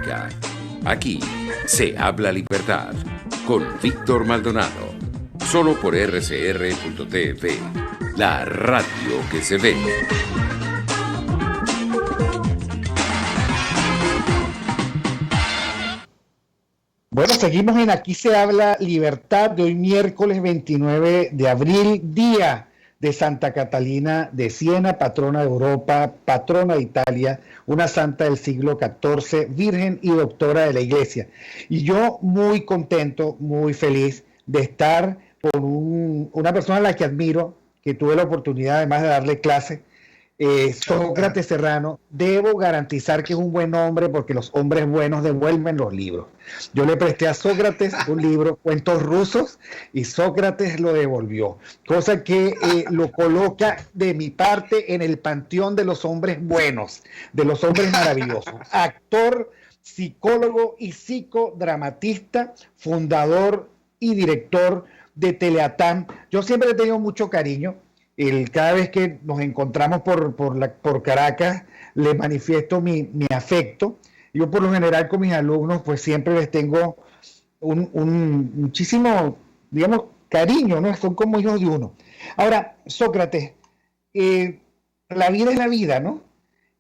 Latinoamérica. Aquí se habla libertad con Víctor Maldonado. Solo por rcr.tv, la radio que se ve. Bueno, seguimos en Aquí se habla libertad de hoy miércoles 29 de abril, día de Santa Catalina de Siena, patrona de Europa, patrona de Italia, una santa del siglo XIV, virgen y doctora de la Iglesia. Y yo muy contento, muy feliz de estar con una persona a la que admiro, que tuve la oportunidad además de darle clase, Sócrates Serrano. Debo garantizar que es un buen hombre porque los hombres buenos devuelven los libros. Yo le presté a Sócrates un libro, Cuentos Rusos, y Sócrates lo devolvió, cosa que lo coloca de mi parte en el panteón de los hombres buenos, de los hombres maravillosos. Actor, psicólogo y psicodramatista, fundador y director de Teleatán. Yo siempre he tenido mucho cariño. Cada vez que nos encontramos por Caracas, le manifiesto mi afecto. Yo por lo general con mis alumnos, pues siempre les tengo un muchísimo, digamos, cariño, ¿no? Son como hijos de uno. Ahora, Sócrates, la vida es la vida, ¿no?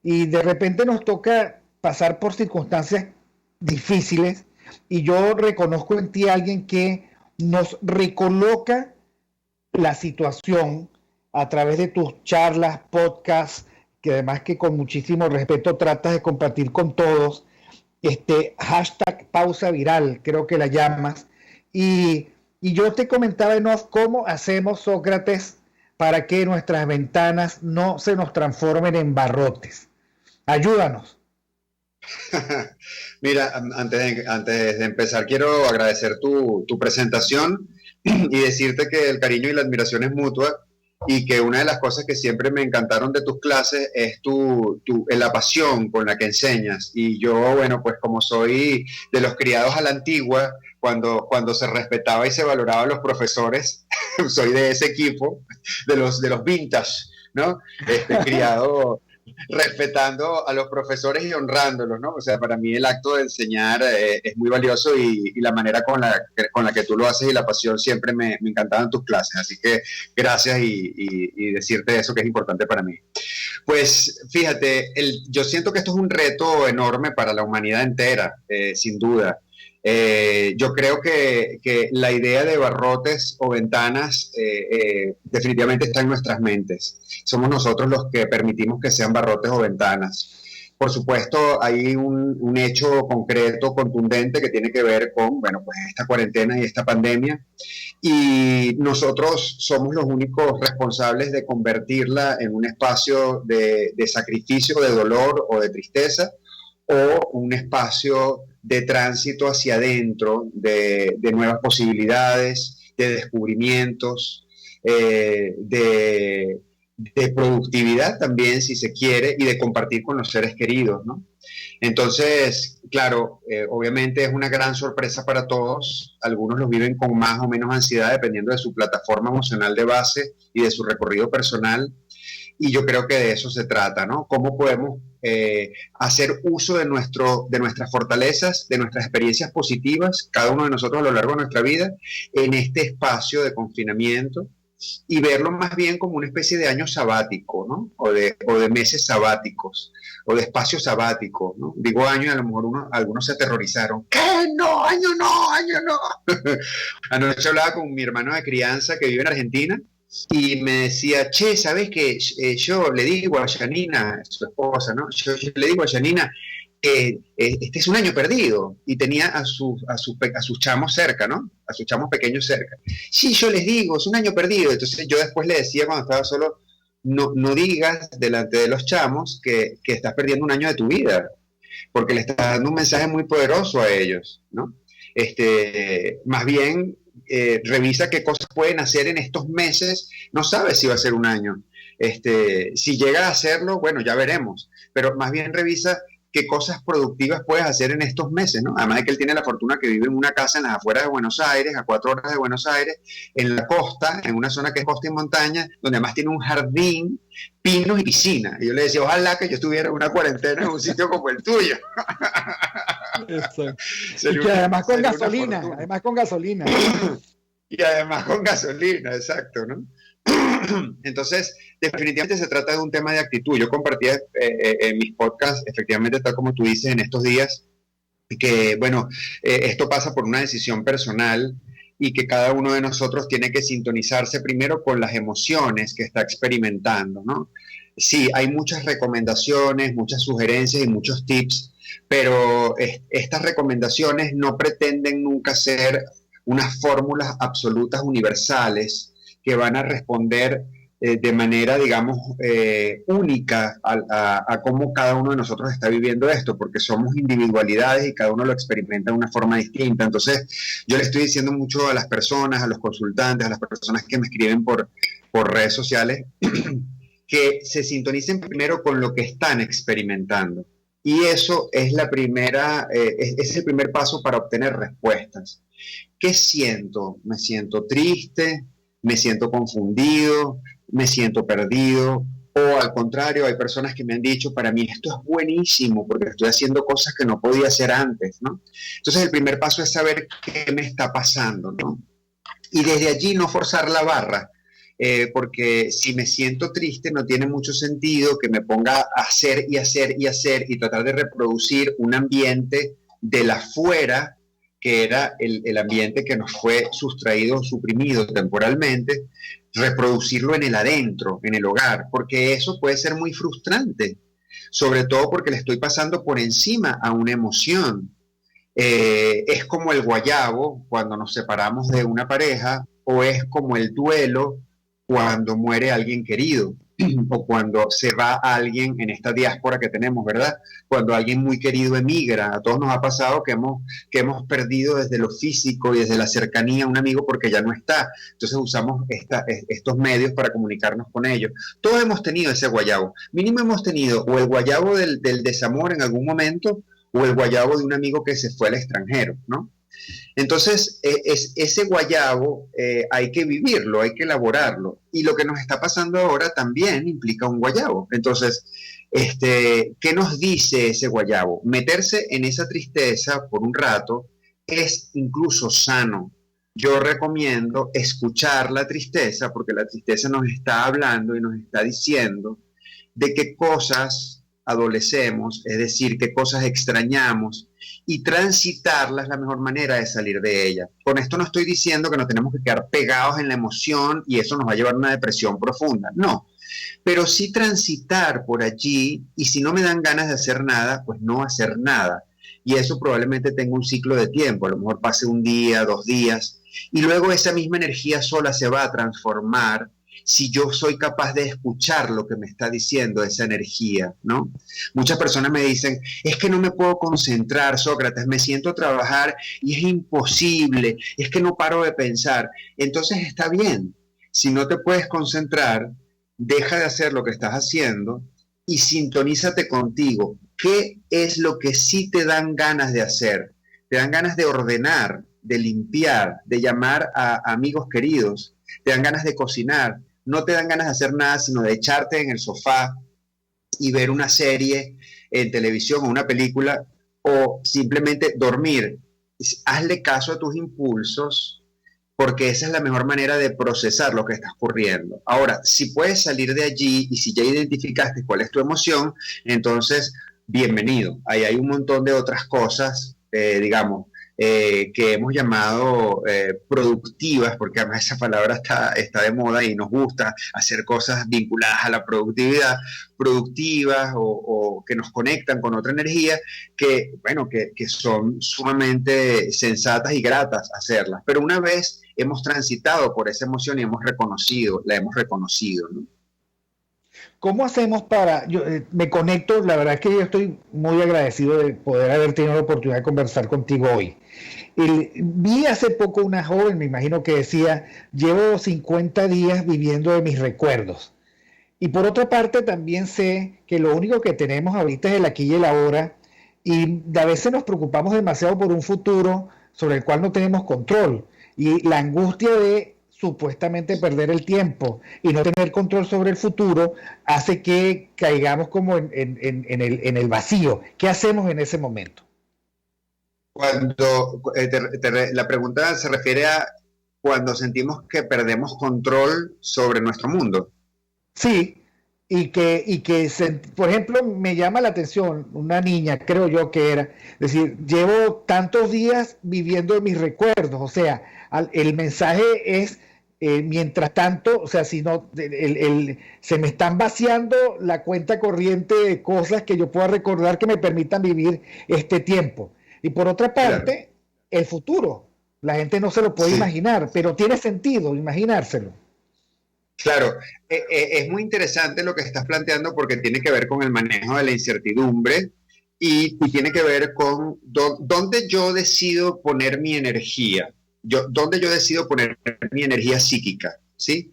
Y de repente nos toca pasar por circunstancias difíciles, y yo reconozco en ti a alguien que nos recoloca la situación a través de tus charlas, podcasts, que además que con muchísimo respeto tratas de compartir con todos, hashtag pausa viral, creo que la llamas, y yo te comentaba en off cómo hacemos, Sócrates, para que nuestras ventanas no se nos transformen en barrotes. Ayúdanos. Mira, antes de empezar, quiero agradecer tu presentación y decirte que el cariño y la admiración es mutua, y que una de las cosas que siempre me encantaron de tus clases es la pasión con la que enseñas. Y yo, bueno, pues como soy de los criados a la antigua, cuando se respetaba y se valoraba a los profesores, soy de ese equipo, de los vintage, ¿no? Criado respetando a los profesores y honrándolos, ¿no? O sea, para mí el acto de enseñar es muy valioso, y la manera con la que tú lo haces y la pasión siempre me encantaban tus clases. Así que gracias, y decirte eso que es importante para mí. Pues fíjate, yo siento que esto es un reto enorme para la humanidad entera, sin duda. Yo creo que la idea de barrotes o ventanas definitivamente está en nuestras mentes. Somos nosotros los que permitimos que sean barrotes o ventanas. Por supuesto, hay un hecho concreto, contundente, que tiene que ver con, bueno, pues esta cuarentena y esta pandemia, y nosotros somos los únicos responsables de convertirla en un espacio de sacrificio, de dolor o de tristeza, o un espacio de tránsito hacia adentro, de nuevas posibilidades, de descubrimientos, de productividad también, si se quiere, y de compartir con los seres queridos, ¿no? Entonces, claro, obviamente es una gran sorpresa para todos. Algunos lo viven con más o menos ansiedad, dependiendo de su plataforma emocional de base y de su recorrido personal. Y yo creo que de eso se trata, ¿no? ¿Cómo podemos hacer uso de nuestras fortalezas, de nuestras experiencias positivas, cada uno de nosotros a lo largo de nuestra vida, en este espacio de confinamiento, y verlo más bien como una especie de año sabático, ¿no? O de meses sabáticos, o de espacio sabático, ¿no? Digo año, y a lo mejor algunos se aterrorizaron. ¿Qué? No, año no, año no. Anoche hablaba con mi hermano de crianza que vive en Argentina, y me decía, che, ¿sabes qué? Yo le digo a Janina, su esposa, ¿no? Yo le digo a Janina, este es un año perdido, y tenía a sus chamos cerca, ¿no? A sus chamos pequeños cerca. Sí, yo les digo, es un año perdido. Entonces yo después le decía, cuando estaba solo, no digas delante de los chamos que estás perdiendo un año de tu vida, porque le estás dando un mensaje muy poderoso a ellos, ¿no? Más bien, revisa qué cosas pueden hacer en estos meses. No sabes si va a ser un año. Si llega a hacerlo, bueno, ya veremos, pero más bien revisa qué cosas productivas puedes hacer en estos meses, ¿no? Además de que él tiene la fortuna que vive en una casa en las afueras de Buenos Aires, a 4 horas de Buenos Aires, en la costa, en una zona que es costa y montaña, donde además tiene un jardín, pinos y piscina. Y yo le decía, ojalá que yo estuviera en una cuarentena en un sitio como el tuyo. Exacto. Sería Y que además con sería una gasolina, fortuna. además con gasolina. Y además con gasolina, exacto, ¿no? Entonces, definitivamente se trata de un tema de actitud. Yo compartía en mis podcasts, efectivamente, tal como tú dices, en estos días, que, bueno, esto pasa por una decisión personal y que cada uno de nosotros tiene que sintonizarse primero con las emociones que está experimentando, ¿no? Sí, hay muchas recomendaciones, muchas sugerencias y muchos tips, pero estas recomendaciones no pretenden nunca ser unas fórmulas absolutas universales que van a responder de manera, digamos, única a cómo cada uno de nosotros está viviendo esto, porque somos individualidades y cada uno lo experimenta de una forma distinta. Entonces, yo le estoy diciendo mucho a las personas, a los consultantes, a las personas que me escriben por redes sociales, que se sintonicen primero con lo que están experimentando. Y eso es es el primer paso para obtener respuestas. ¿Qué siento? ¿Me siento triste? ¿Me siento confundido? ¿Me siento perdido? O al contrario, hay personas que me han dicho, para mí esto es buenísimo porque estoy haciendo cosas que no podía hacer antes, ¿no? Entonces el primer paso es saber qué me está pasando, ¿no? Y desde allí no forzar la barra, porque si me siento triste no tiene mucho sentido que me ponga a hacer y hacer y hacer y tratar de reproducir un ambiente de la fuera, que era el ambiente que nos fue sustraído, suprimido temporalmente, reproducirlo en el adentro, en el hogar, porque eso puede ser muy frustrante, sobre todo porque le estoy pasando por encima a una emoción. Es como el guayabo cuando nos separamos de una pareja, o es como el duelo cuando muere alguien querido, o cuando se va alguien en esta diáspora que tenemos, ¿verdad? Cuando alguien muy querido emigra. A todos nos ha pasado que hemos perdido desde lo físico y desde la cercanía a un amigo porque ya no está. Entonces usamos estos medios para comunicarnos con ellos. Todos hemos tenido ese guayabo. Mínimo hemos tenido o el guayabo del desamor en algún momento, o el guayabo de un amigo que se fue al extranjero, ¿no? Entonces, ese guayabo hay que vivirlo, hay que elaborarlo. Y lo que nos está pasando ahora también implica un guayabo. Entonces, ¿qué nos dice ese guayabo? Meterse en esa tristeza por un rato es incluso sano. Yo recomiendo escuchar la tristeza, porque la tristeza nos está hablando y nos está diciendo de qué cosas adolecemos, es decir, qué cosas extrañamos, y transitarla es la mejor manera de salir de ella. Con esto no estoy diciendo que nos tenemos que quedar pegados en la emoción y eso nos va a llevar a una depresión profunda, no, pero sí transitar por allí, y si no me dan ganas de hacer nada, pues no hacer nada, y eso probablemente tenga un ciclo de tiempo, a lo mejor pase un día, 2 días, y luego esa misma energía sola se va a transformar si yo soy capaz de escuchar lo que me está diciendo esa energía, ¿no? Muchas personas me dicen, es que no me puedo concentrar, Sócrates, me siento a trabajar y es imposible, es que no paro de pensar. Entonces está bien, si no te puedes concentrar, deja de hacer lo que estás haciendo y sintonízate contigo. ¿Qué es lo que sí te dan ganas de hacer? Te dan ganas de ordenar, de limpiar, de llamar a amigos queridos, te dan ganas de cocinar. No te dan ganas de hacer nada, sino de echarte en el sofá y ver una serie en televisión o una película, o simplemente dormir. Hazle caso a tus impulsos, porque esa es la mejor manera de procesar lo que está ocurriendo. Ahora, si puedes salir de allí y si ya identificaste cuál es tu emoción, entonces, bienvenido. Ahí hay un montón de otras cosas, digamos, que hemos llamado productivas, porque además esa palabra está de moda y nos gusta hacer cosas vinculadas a la productividad, productivas o que nos conectan con otra energía, que, bueno, que son sumamente sensatas y gratas hacerlas. Pero una vez hemos transitado por esa emoción y la hemos reconocido, ¿no? ¿Cómo hacemos me conecto, la verdad es que yo estoy muy agradecido de poder haber tenido la oportunidad de conversar contigo hoy. Vi hace poco una joven, me imagino que decía, llevo 50 días viviendo de mis recuerdos. Y por otra parte también sé que lo único que tenemos ahorita es el aquí y el ahora, y a veces nos preocupamos demasiado por un futuro sobre el cual no tenemos control. Y la angustia de supuestamente perder el tiempo y no tener control sobre el futuro hace que caigamos como en el vacío. ¿Qué hacemos en ese momento? La pregunta se refiere a cuando sentimos que perdemos control sobre nuestro mundo. Sí, por ejemplo, me llama la atención una niña, creo yo que era, es decir, llevo tantos días viviendo en mis recuerdos, o sea, el mensaje es, mientras tanto, o sea, si no, se me están vaciando la cuenta corriente de cosas que yo pueda recordar que me permitan vivir este tiempo. Y por otra parte, claro, el futuro, la gente no se lo puede imaginar, pero tiene sentido imaginárselo. Claro, es muy interesante lo que estás planteando porque tiene que ver con el manejo de la incertidumbre y tiene que ver con dónde yo decido poner mi energía, dónde yo decido poner mi energía psíquica, ¿sí?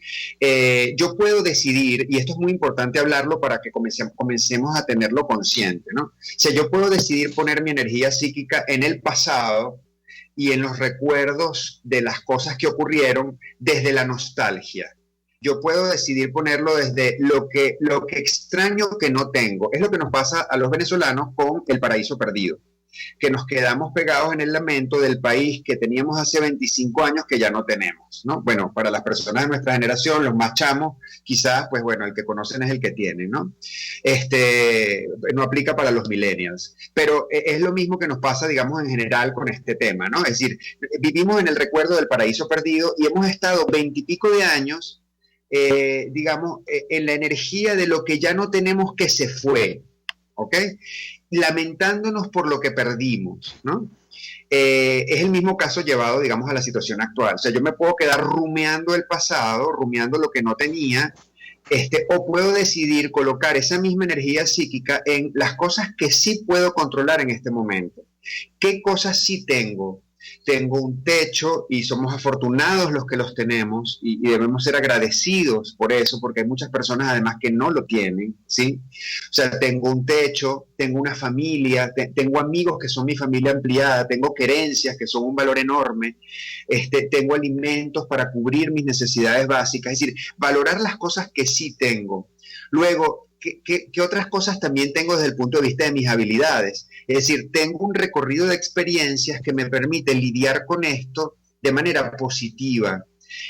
Yo puedo decidir, y esto es muy importante hablarlo para que comencemos a tenerlo consciente, ¿no? O sea, yo puedo decidir poner mi energía psíquica en el pasado y en los recuerdos de las cosas que ocurrieron desde la nostalgia. Yo puedo decidir ponerlo desde lo que extraño que no tengo. Es lo que nos pasa a los venezolanos con El Paraíso Perdido, que nos quedamos pegados en el lamento del país que teníamos hace 25 años que ya no tenemos, ¿no? Bueno, para las personas de nuestra generación, los más chamos, quizás, pues bueno, el que conocen es el que tiene, ¿no? No aplica para los millennials, pero es lo mismo que nos pasa, digamos, en general con este tema, ¿no? Es decir, vivimos en el recuerdo del Paraíso Perdido y hemos estado 20 y pico de años digamos, en la energía de lo que ya no tenemos que se fue, ¿ok? Lamentándonos por lo que perdimos, ¿no? Es el mismo caso llevado, digamos, a la situación actual. O sea, yo me puedo quedar rumiando el pasado, rumiando lo que no tenía, o puedo decidir colocar esa misma energía psíquica en las cosas que sí puedo controlar en este momento. ¿Qué cosas sí tengo? Tengo un techo y somos afortunados los que los tenemos y debemos ser agradecidos por eso, porque hay muchas personas además que no lo tienen, ¿sí? O sea, tengo un techo, tengo una familia, tengo amigos que son mi familia ampliada, tengo querencias que son un valor enorme, tengo alimentos para cubrir mis necesidades básicas, es decir, valorar las cosas que sí tengo. Luego, ¿qué otras cosas también tengo desde el punto de vista de mis habilidades? Es decir, tengo un recorrido de experiencias que me permite lidiar con esto de manera positiva.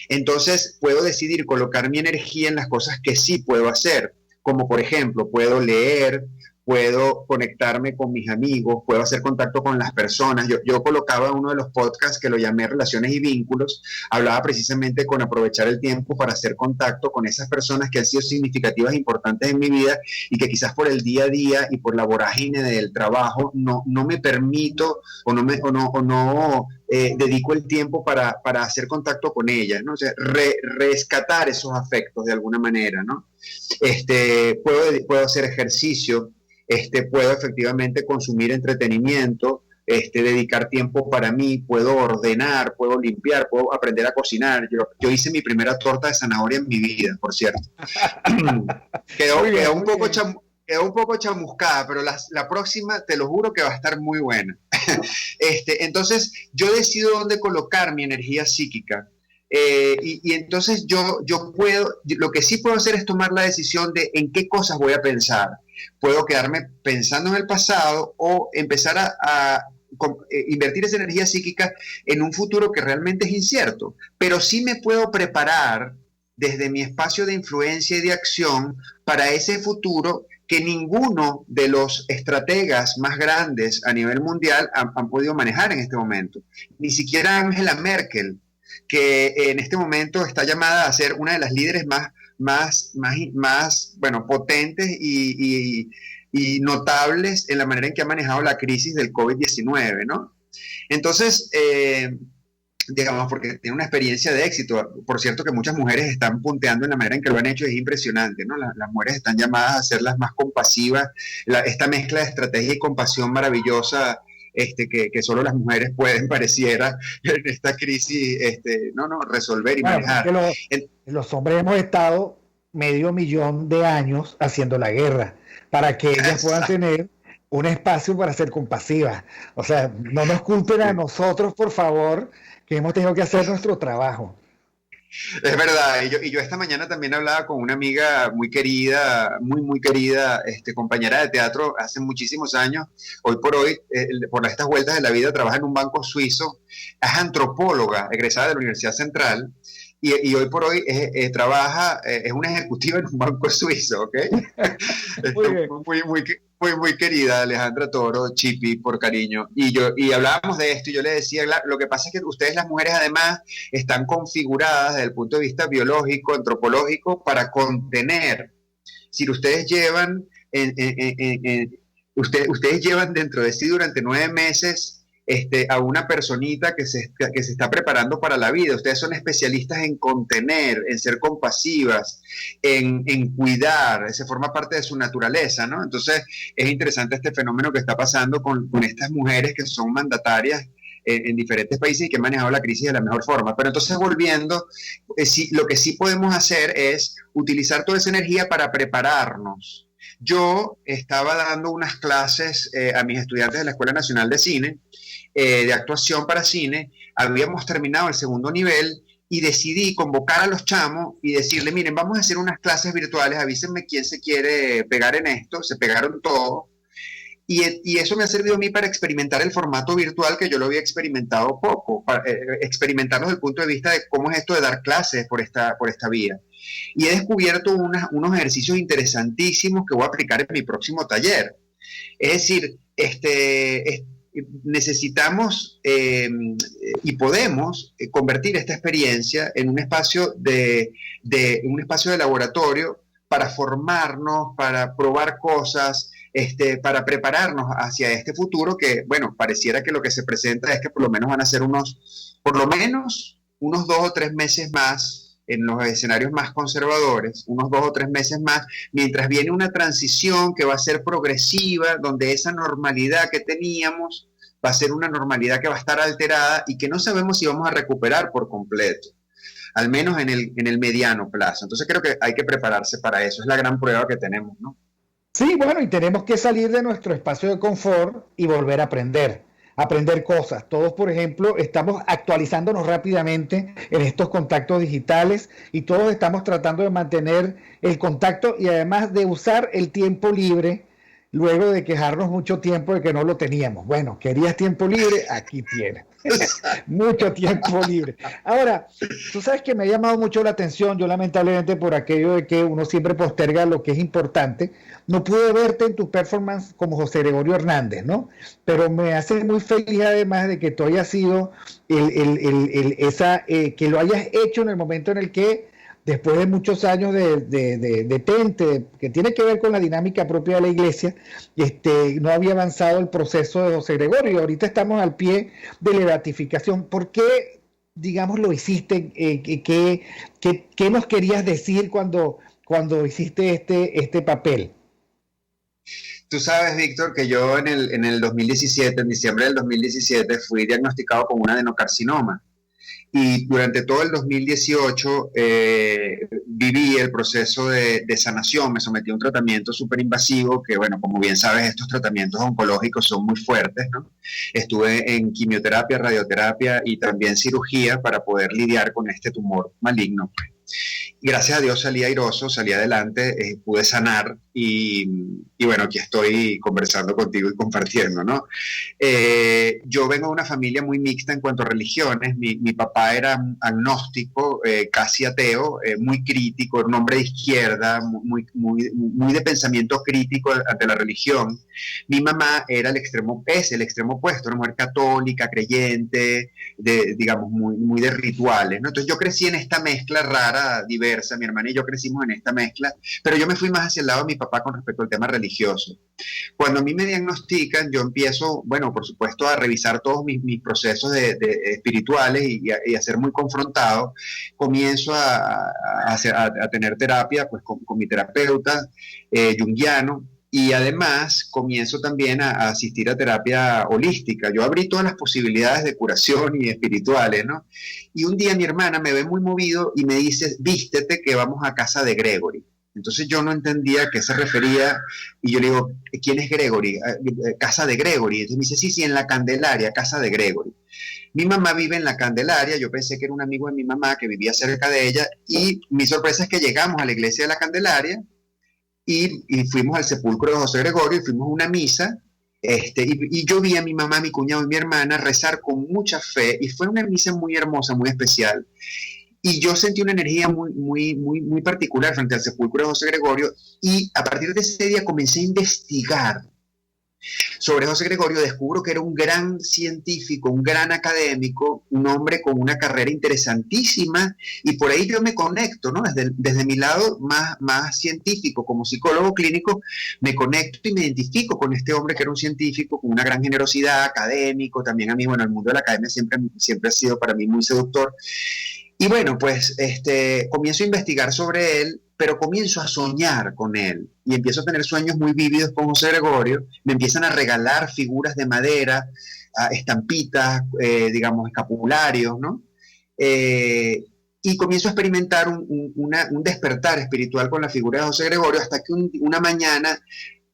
Entonces, puedo decidir colocar mi energía en las cosas que sí puedo hacer, como por ejemplo, puedo leer, puedo conectarme con mis amigos, puedo hacer contacto con las personas. Yo colocaba uno de los podcasts que lo llamé Relaciones y Vínculos, hablaba precisamente con aprovechar el tiempo para hacer contacto con esas personas que han sido significativas e importantes en mi vida y que quizás por el día a día y por la vorágine del trabajo no me permito o no dedico el tiempo para hacer contacto con ellas, ¿no? O sea, rescatar esos afectos de alguna manera, ¿no? Puedo hacer ejercicio, puedo efectivamente consumir entretenimiento, dedicar tiempo para mí, puedo ordenar, puedo limpiar, puedo aprender a cocinar. Yo hice mi primera torta de zanahoria en mi vida, por cierto. quedó un poco chamuscada, pero la próxima te lo juro que va a estar muy buena. Entonces, yo decido dónde colocar mi energía psíquica. Y entonces lo que sí puedo hacer es tomar la decisión de en qué cosas voy a pensar. Puedo quedarme pensando en el pasado o empezar a invertir esa energía psíquica en un futuro que realmente es incierto, pero sí me puedo preparar desde mi espacio de influencia y de acción para ese futuro que ninguno de los estrategas más grandes a nivel mundial han podido manejar en este momento. Ni siquiera Angela Merkel, que en este momento está llamada a ser una de las líderes más potentes y notables en la manera en que ha manejado la crisis del COVID-19, ¿no? Entonces, digamos, porque tiene una experiencia de éxito. Por cierto que muchas mujeres están punteando en la manera en que lo han hecho, es impresionante, ¿no? Las mujeres están llamadas a ser las más compasivas, esta mezcla de estrategia y compasión maravillosa que solo las mujeres pueden, pareciera, en esta crisis, resolver y manejar. Los hombres hemos estado 500.000 de años haciendo la guerra para que ellas puedan tener un espacio para ser compasivas. O sea, no nos culpen a nosotros, por favor, que hemos tenido que hacer nuestro trabajo. Es verdad, y yo esta mañana también hablaba con una amiga muy querida, muy querida, compañera de teatro hace muchísimos años. Hoy por hoy, por estas vueltas de la vida, trabaja en un banco suizo, es antropóloga, egresada de la Universidad Central, y hoy por hoy trabaja, es una ejecutiva en un banco suizo, ¿ok? Muy bien. Muy querida Alejandra Toro, Chipi, por cariño. Y hablábamos de esto y yo le decía, lo que pasa es que ustedes las mujeres además están configuradas desde el punto de vista biológico, antropológico, para contener. Si ustedes llevan, ustedes llevan dentro de sí durante 9 meses a una personita que se está preparando para la vida. Ustedes son especialistas en contener, en ser compasivas, en cuidar, se forma parte de su naturaleza, ¿no? Entonces es interesante este fenómeno que está pasando con estas mujeres que son mandatarias en diferentes países y que han manejado la crisis de la mejor forma. Pero entonces volviendo, lo que sí podemos hacer es utilizar toda esa energía para prepararnos. Yo estaba dando unas clases a mis estudiantes de la Escuela Nacional de Cine, de actuación para cine. Habíamos terminado el segundo nivel y decidí convocar a los chamos y decirle, miren, vamos a hacer unas clases virtuales, avísenme quién se quiere pegar en esto. Se pegaron todos. Y eso me ha servido a mí para experimentar el formato virtual, que yo lo había experimentado poco, para experimentarlo desde el punto de vista de cómo es esto de dar clases por esta vía. Y he descubierto unos ejercicios interesantísimos que voy a aplicar en mi próximo taller. Es decir, necesitamos y podemos convertir esta experiencia en un espacio de laboratorio para formarnos, para probar cosas, para prepararnos hacia este futuro que, bueno, pareciera que lo que se presenta es que por lo menos van a ser unos 2 o 3 meses más en los escenarios más conservadores, unos 2 o 3 meses más, mientras viene una transición que va a ser progresiva, donde esa normalidad que teníamos va a ser una normalidad que va a estar alterada y que no sabemos si vamos a recuperar por completo, al menos en el mediano plazo. Entonces creo que hay que prepararse para eso, es la gran prueba que tenemos, ¿no? Sí, bueno, y tenemos que salir de nuestro espacio de confort y volver a aprender cosas. Todos, por ejemplo, estamos actualizándonos rápidamente en estos contactos digitales y todos estamos tratando de mantener el contacto y además de usar el tiempo libre luego de quejarnos mucho tiempo de que no lo teníamos. Bueno, querías tiempo libre, aquí tienes. Mucho tiempo libre. Ahora, tú sabes que me ha llamado mucho la atención, yo lamentablemente por aquello de que uno siempre posterga lo que es importante, no pude verte en tu performance como José Gregorio Hernández, ¿no? Pero me hace muy feliz además de que tú hayas sido que lo hayas hecho en el momento en el que después de muchos años de tente, que tiene que ver con la dinámica propia de la iglesia, no había avanzado el proceso de José Gregorio, y ahorita estamos al pie de la beatificación. ¿Por qué, digamos, lo hiciste? ¿Qué nos querías decir cuando hiciste este papel? Tú sabes, Víctor, que yo en el 2017, en diciembre del 2017, fui diagnosticado con un adenocarcinoma. Y durante todo el 2018 viví el proceso de sanación, me sometí a un tratamiento súper invasivo, que bueno, como bien sabes, estos tratamientos oncológicos son muy fuertes, ¿no? Estuve en quimioterapia, radioterapia y también cirugía para poder lidiar con este tumor maligno. Y gracias a Dios salí airoso, salí adelante, pude sanar y bueno, aquí estoy conversando contigo y compartiendo, ¿no? Yo vengo de una familia muy mixta en cuanto a religiones. Mi papá era agnóstico, casi ateo, muy crítico, era un hombre de izquierda, muy de pensamiento crítico ante la religión. Mi mamá es el extremo opuesto, una mujer católica, creyente, digamos, muy de rituales, ¿no? Entonces yo crecí en esta mezcla rara, diversa. Mi hermana y yo crecimos en esta mezcla, pero yo me fui más hacia el lado de mi papá con respecto al tema religioso. Cuando a mí me diagnostican, yo empiezo, bueno, por supuesto, a revisar todos mis procesos espirituales y a ser muy confrontado. Comienzo a tener terapia pues, con mi terapeuta junguiano. Y además comienzo también a asistir a terapia holística. Yo abrí todas las posibilidades de curación y espirituales, ¿no? Y un día mi hermana me ve muy movido y me dice, vístete que vamos a casa de Gregory. Entonces yo no entendía a qué se refería y yo le digo, ¿quién es Gregory? Casa de Gregory. Entonces me dice, sí, en la Candelaria, casa de Gregory. Mi mamá vive en la Candelaria, yo pensé que era un amigo de mi mamá que vivía cerca de ella, y mi sorpresa es que llegamos a la iglesia de la Candelaria y fuimos al sepulcro de José Gregorio y fuimos a una misa. Y yo vi a mi mamá, mi cuñado y mi hermana rezar con mucha fe, y fue una misa muy hermosa, muy especial. Y yo sentí una energía muy particular frente al sepulcro de José Gregorio, y a partir de ese día comencé a investigar sobre José Gregorio. Descubro que era un gran científico, un gran académico, un hombre con una carrera interesantísima, y por ahí yo me conecto, ¿no? Desde mi lado más científico, como psicólogo clínico, me conecto y me identifico con este hombre que era un científico con una gran generosidad, académico. También a mí, bueno, el mundo de la academia siempre ha sido para mí muy seductor. Y bueno, pues comienzo a investigar sobre él, pero comienzo a soñar con él y empiezo a tener sueños muy vívidos con José Gregorio. Me empiezan a regalar figuras de madera, estampitas, digamos, escapularios, ¿no? Y comienzo a experimentar un despertar espiritual con la figura de José Gregorio, hasta que una mañana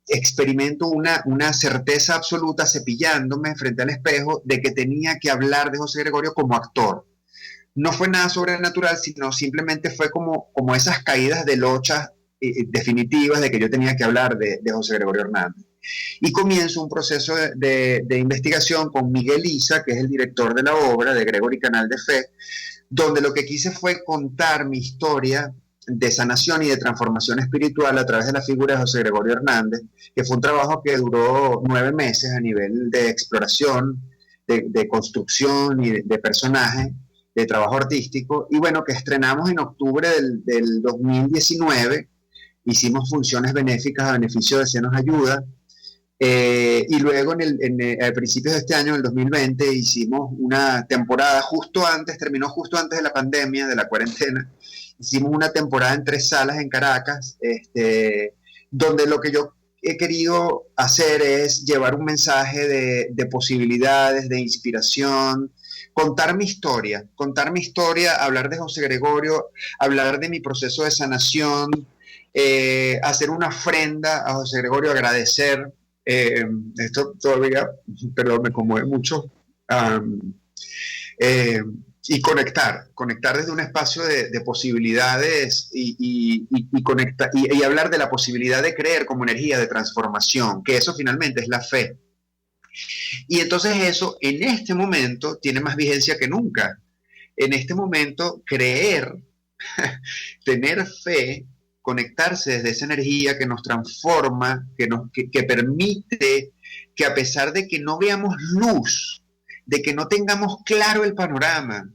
experimento una certeza absoluta, cepillándome frente al espejo, de que tenía que hablar de José Gregorio como actor. No fue nada sobrenatural, sino simplemente fue como esas caídas de lochas definitivas de que yo tenía que hablar de José Gregorio Hernández. Y comienzo un proceso de investigación con Miguel Isa, que es el director de la obra, de Gregory Canal de Fe, donde lo que quise fue contar mi historia de sanación y de transformación espiritual a través de la figura de José Gregorio Hernández, que fue un trabajo que duró 9 meses a nivel de exploración, de construcción y de personaje, de trabajo artístico, y bueno, que estrenamos en octubre del 2019, hicimos funciones benéficas a beneficio de Se Nos Ayuda, y luego a principios de este año, en el 2020, hicimos una temporada terminó justo antes de la pandemia, de la cuarentena. Hicimos una temporada en 3 salas en Caracas, donde lo que yo he querido hacer es llevar un mensaje de posibilidades, de inspiración, contar mi historia, hablar de José Gregorio, hablar de mi proceso de sanación, hacer una ofrenda a José Gregorio, agradecer. Esto todavía, perdón, me conmueve mucho. Y conectar desde un espacio de posibilidades y hablar de la posibilidad de creer como energía de transformación, que eso finalmente es la fe. Y entonces eso en este momento tiene más vigencia que nunca. En este momento creer, tener fe, conectarse desde esa energía que nos transforma, que permite que, a pesar de que no veamos luz, de que no tengamos claro el panorama,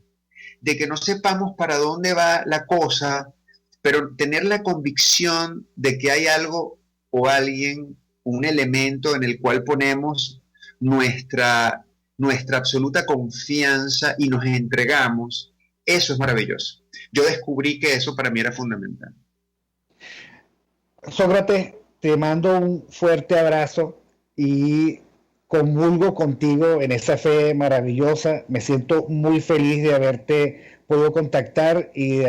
de que no sepamos para dónde va la cosa, pero tener la convicción de que hay algo o alguien, un elemento en el cual ponemos nuestra absoluta confianza y nos entregamos, eso es maravilloso. Yo descubrí que eso para mí era fundamental. Sócrates, te mando un fuerte abrazo y comulgo contigo en esa fe maravillosa. Me siento muy feliz de haberte podido contactar y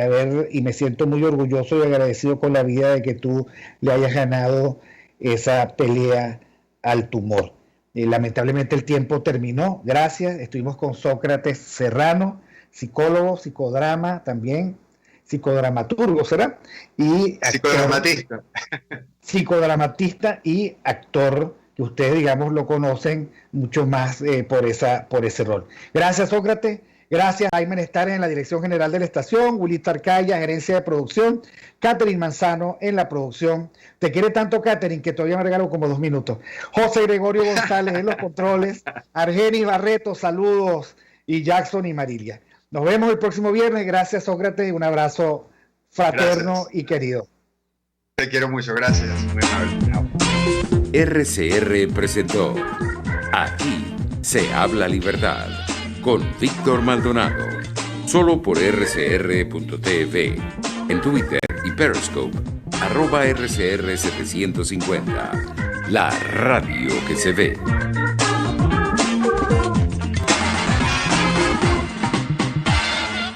me siento muy orgulloso y agradecido con la vida de que tú le hayas ganado esa pelea al tumor. Lamentablemente el tiempo terminó. Gracias. Estuvimos con Sócrates Serrano, psicólogo, psicodrama también, psicodramaturgo, ¿será? Y psicodramatista. Psicodramatista y actor, que ustedes, digamos, lo conocen mucho más por ese rol. Gracias, Sócrates. Gracias a Jaime Nestares en la dirección general de la estación, Willy Tarcaya, gerencia de producción, Catherine Manzano en la producción. Te quiere tanto, Catherine, que todavía me regalo como 2 minutos. José Gregorio González en los controles, Argenis Barreto, saludos, y Jackson y Marilia. Nos vemos el próximo viernes. Gracias, Sócrates, y un abrazo fraterno y querido. Te quiero mucho, gracias. Muy amable. RCR presentó Aquí se habla libertad con Víctor Maldonado, solo por rcr.tv, en Twitter y Periscope, @RCR750, la radio que se ve.